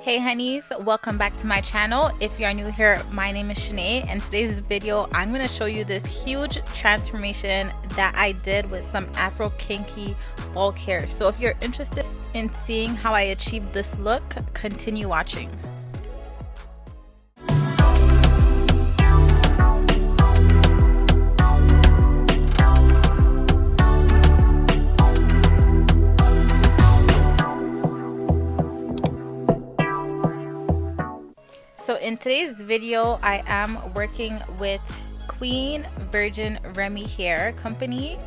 Hey honeys, welcome back to my channel. If you are new here, my name is Shanae, and today's video I'm going to show you this huge transformation that I did with some Afro kinky bulk hair. So if you're interested in seeing how I achieved this look, continue watching. So in today's video, I am working with Queen Virgin Remy Hair Company,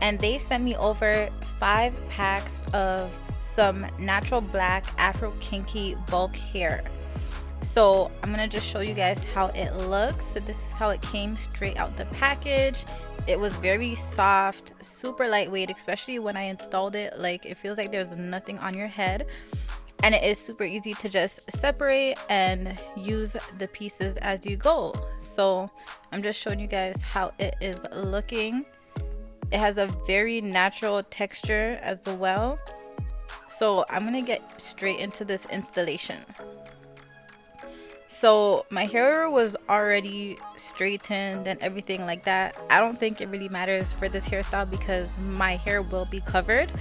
and they sent me over 5 packs of some natural black Afro kinky bulk hair. So I'm gonna just show you guys how it looks. So this is how it came straight out the package. It was very soft, super lightweight, especially when I installed it. Like, it feels like there's nothing on your head. And it is super easy to just separate and use the pieces as you go. So I'm just showing you guys how it is looking. It has a very natural texture as well. So I'm gonna get straight into this installation. So my hair was already straightened and everything like that. I don't think it really matters for this hairstyle because my hair will be covered.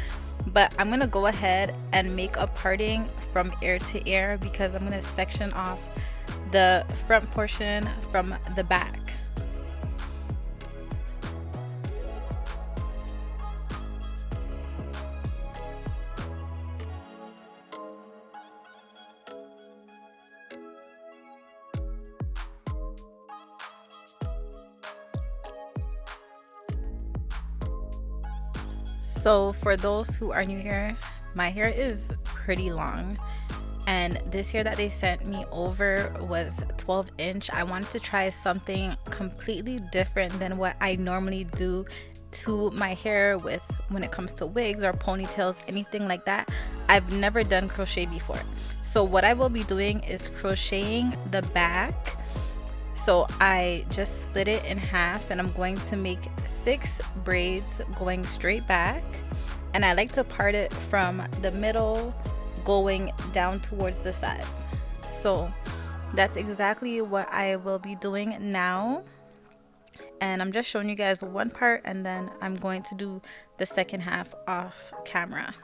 But I'm gonna go ahead and make a parting from ear to ear because I'm gonna section off the front portion from the back. So for those who are new here, my hair is pretty long, and this hair that they sent me over was 12-inch. I wanted to try something completely different than what I normally do to my hair with when it comes to wigs or ponytails, anything like that. I've never done crochet before. So what I will be doing is crocheting the back. So I just split it in half, and I'm going to make 6 braids going straight back, and I like to part it from the middle going down towards the sides. So that's exactly what I will be doing now, and I'm just showing you guys one part, and then I'm going to do the second half off camera.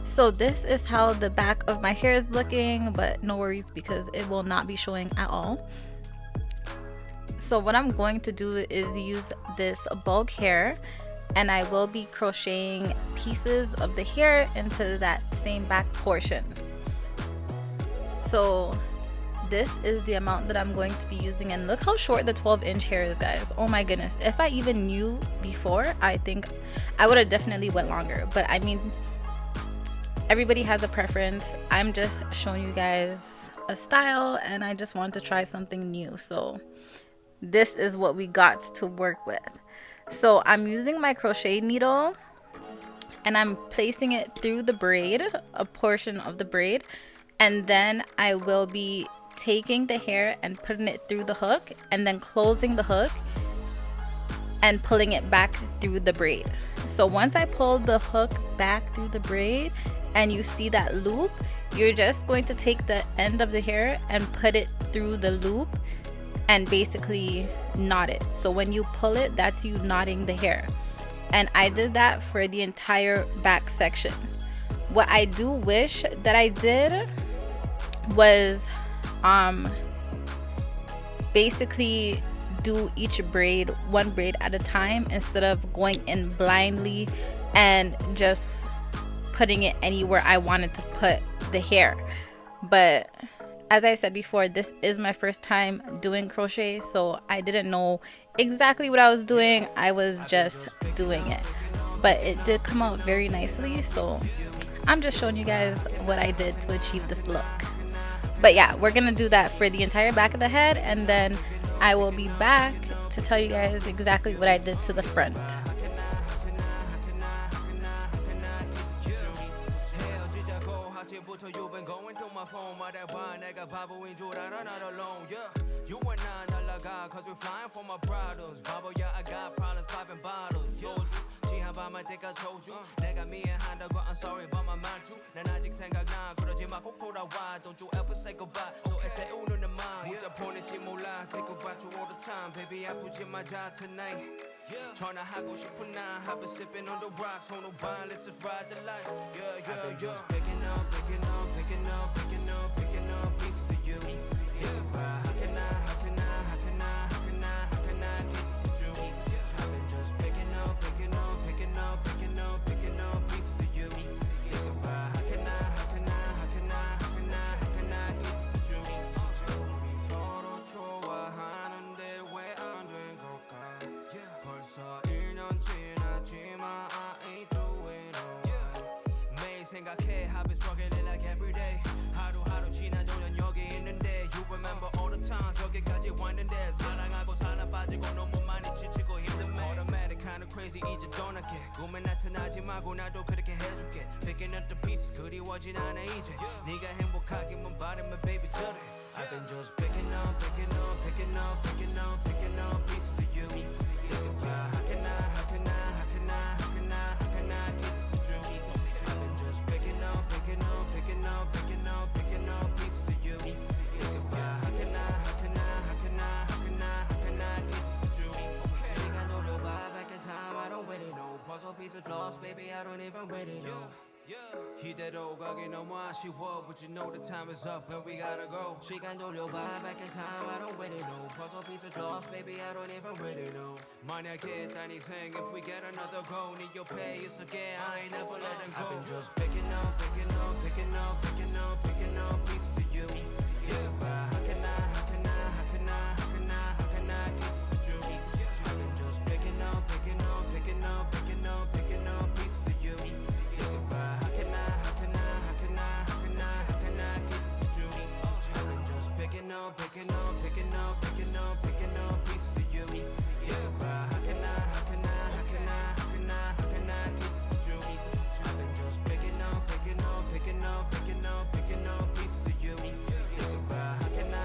So this is how the back of my hair is looking, but no worries because it will not be showing at all. So what I'm going to do is use this bulk hair, and I will be crocheting pieces of the hair into that same back portion. So this is the amount that I'm going to be using, and look how short the 12-inch hair is, guys. Oh my goodness, if I even knew before, I think I would have definitely went longer, but I mean, everybody has a preference. I'm just showing you guys a style, and I just want to try something new. So this is what we got to work with. So I'm using my crochet needle, and I'm placing it through the braid, a portion of the braid, and then I will be taking the hair and putting it through the hook, and then closing the hook and pulling it back through the braid. So once I pull the hook back through the braid and you see that loop, you're just going to take the end of the hair and put it through the loop and basically knot it. So when you pull it, that's you knotting the hair. And I did that for the entire back section. What I do wish that I did was basically do each braid one braid at a time, instead of going in blindly and just putting it anywhere I wanted to put the hair. But as I said before, this is my first time doing crochet, so I didn't know exactly what I was doing. I was just doing it, but it did come out very nicely, so I'm just showing you guys what I did to achieve this look. But yeah, we're gonna do that for the entire back of the head, and then I will be back to tell you guys exactly what I did to the front. 전화하고 싶은 나 I've been sipping on the rocks on the wine, let's just ride the life. I've been just picking up pieces of you. How can I get you? I've been just picking up pieces of you. How can I get you? 우리 서로 좋아하는데 왜 안 된 걸까? 벌써 1년 지났지만 I ain't doing alright. 매일 생각해 I've been struggling like every day. 하루하루 지나도 난 여기 있는데 You remember all the times 여기까지 왔는데 사랑하고 사랑 빠지고 너무 많이 지치고 힘든 매 Automatic kinda crazy 이제 떠날게 꿈에 나타나지 말고 나도 그렇게 해줄게 Picking up the pieces 그리워진 않아 이제 네가 행복하기만 바라면 baby today I've been just picking up pieces of you. How can I get you? I've been just picking up pieces of you. How can I get you? 시간 돌려봐 back in time I don't really know. Puzzle pieces lost baby I don't even really know. 이대로 가기 너무 아쉬워 But you know the time is up and we gotta go. 시간 돌려봐 back in time I don't really know. Puzzle pieces lost baby I don't even really know. 만약에 딴 인생 if we get another go need your pay it's okay I ain't never letting go. I've been just picking up pieces of you. How can I get you? I've been just picking up pieces of you. How can I get you? I've been just picking up pieces of you. How can I get you? I've been just picking up pieces of you. How can I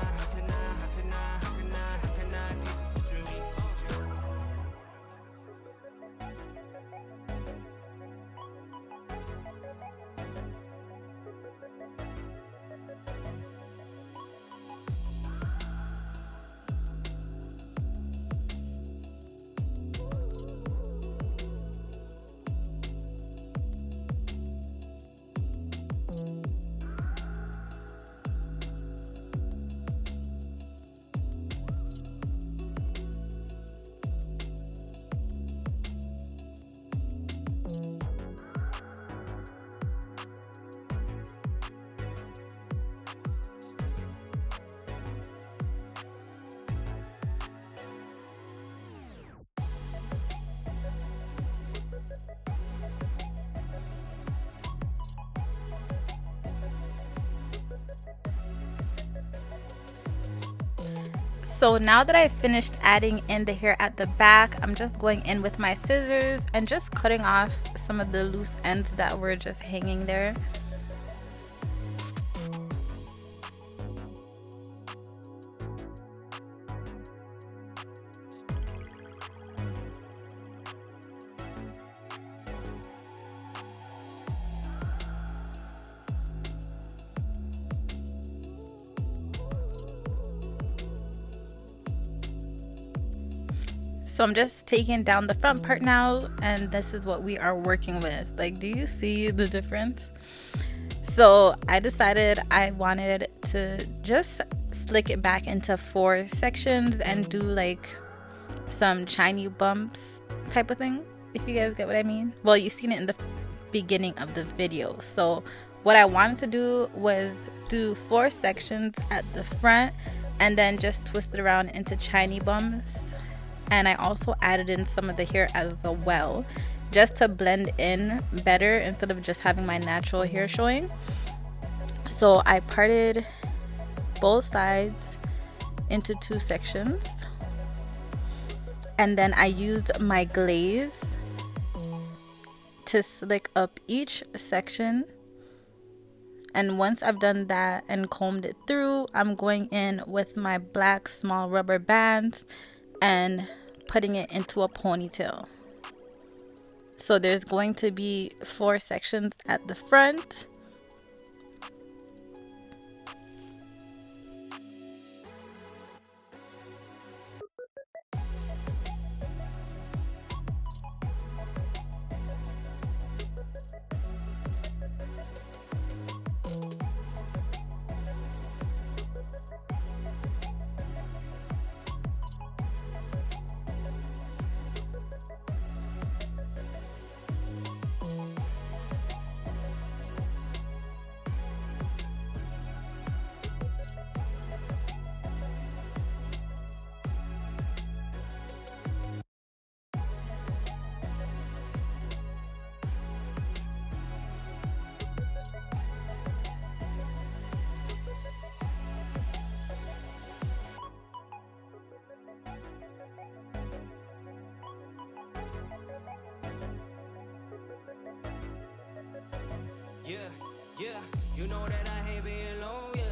So now that I finished adding in the hair at the back, I'm just going in with my scissors and just cutting off some of the loose ends that were just hanging there. So I'm just taking down the front part now, and this is what we are working with. Like, do you see the difference? So I decided I wanted to just slick it back into 4 sections and do like some chiny bumps type of thing, if you guys get what I mean. Well, you've seen it in the beginning of the video. So what I wanted to do was do 4 sections at the front and then just twist it around into chiny bumps. And I also added in some of the hair as well, just to blend in better instead of just having my natural hair showing. So I parted both sides into 2 sections, and then I used my glaze to slick up each section. And once I've done that and combed it through, I'm going in with my black small rubber bands and putting it into a ponytail. So there's going to be 4 sections at the front. Yeah, you know that I hate being low, yeah.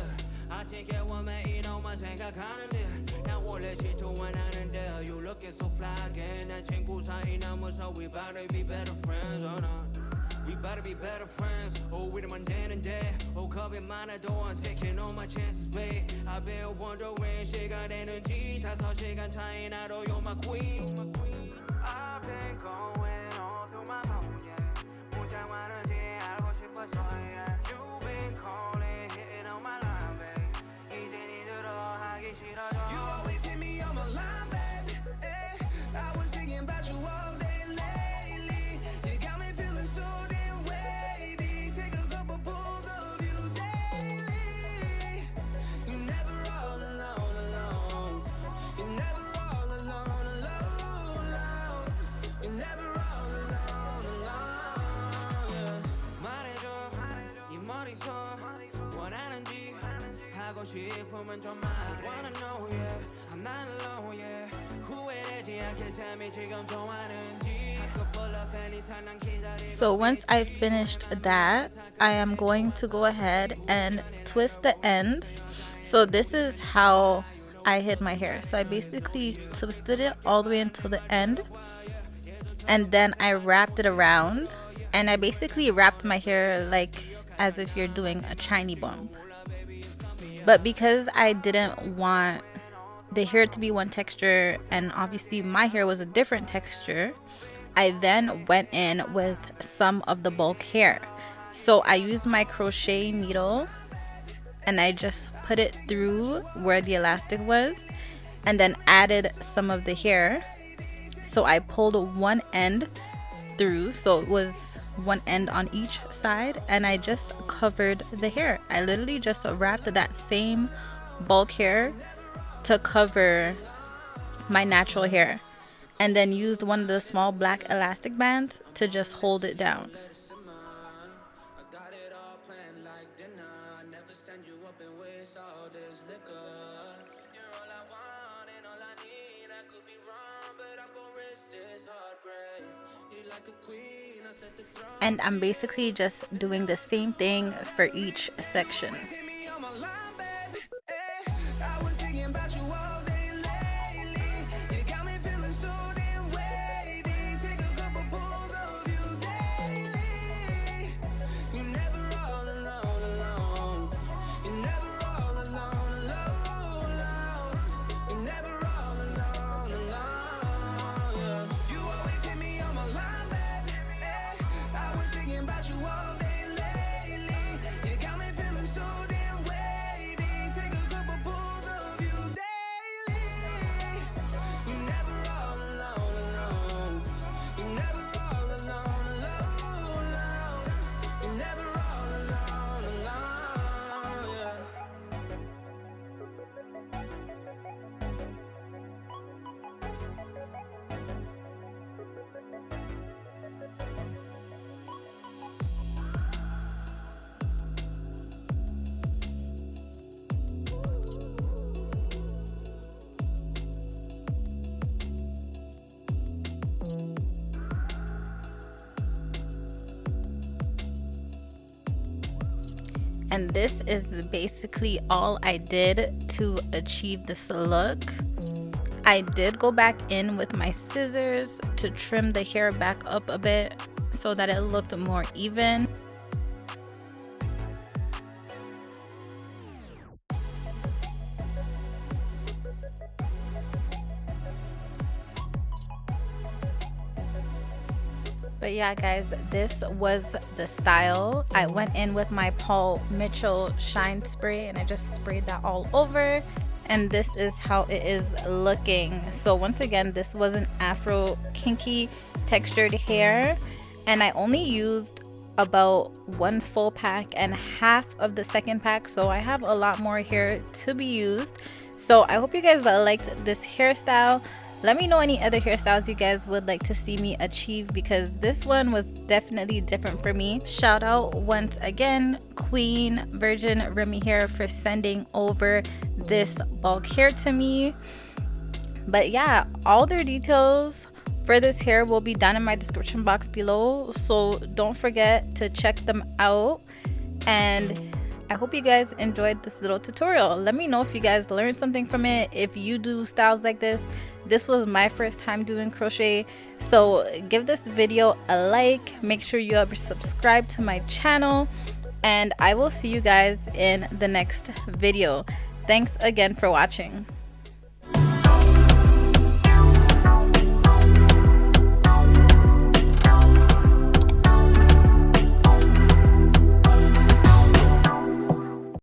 I take it one man, you know my 생각하는데 난 원래 질투하는데 you looking so fly again. 난 친구 사이 남아서 we better be better friends, oh no. We better be better friends. Oh, 이러면 되는데. Oh, 겁이 많아도 I'm taking all my chances, babe. I've been wondering 시간 되는지 5시간 차이 나도 you're my queen. I've been going all through my phone, yeah. 문자 많은지 알고 싶어서, yeah. You've been calling, hitting on my line, babe. 이제 니들어 하기 싫어져. You always hit me on my line, babe. I was thinking about you all day lately. You got me feeling so damn wavy. Take a couple pulls of you daily. You're never all alone, alone. You're never all alone, alone, alone. You're never all alone, alone, yeah. 말해줘, 네 머릿속 원하는지 하고 싶으면 좀 말. I wanna know, yeah. I'm not alone, yeah. 후회되지 않게 tell me 지금 좋아하는지. I could pull up anytime 난 기다리고. So once I finished that, I am going to go ahead and twist the ends. So this is how I hid my hair. So I basically twisted it all the way until the end, and then I wrapped it around, and I basically wrapped my hair like as if you're doing a chiny bump. But because I didn't want the hair to be one texture, and obviously my hair was a different texture, I then went in with some of the bulk hair. So I used my crochet needle and I just put it through where the elastic was and then added some of the hair. So I pulled one end through, so it was one end on each side, and I just covered the hair. I literally just wrapped that same bulk hair to cover my natural hair, and then used one of the small black elastic bands to just hold it down. And I'm basically just doing the same thing for each section. And this is basically all I did to achieve this look. I did go back in with my scissors to trim the hair back up a bit so that it looked more even. But yeah guys, this was the style. I went in with my Paul Mitchell shine spray and I just sprayed that all over, and this is how it is looking. So once again, this was an Afro kinky textured hair, and I only used about one full pack and half of the second pack, so I have a lot more hair to be used. So I hope you guys liked this hairstyle. Let me know any other hairstyles you guys would like to see me achieve, because this one was definitely different for me. Shout out once again Queen Virgin Remy Hair for sending over this bulk hair to me. But yeah, all their details for this hair will be down in my description box below, so don't forget to check them out. And I hope you guys enjoyed this little tutorial. Let me know if you guys learned something from it, if you do styles like this. This was my first time doing crochet, so give this video a like, make sure you are subscribed to my channel, and I will see you guys in the next video. Thanks again for watching.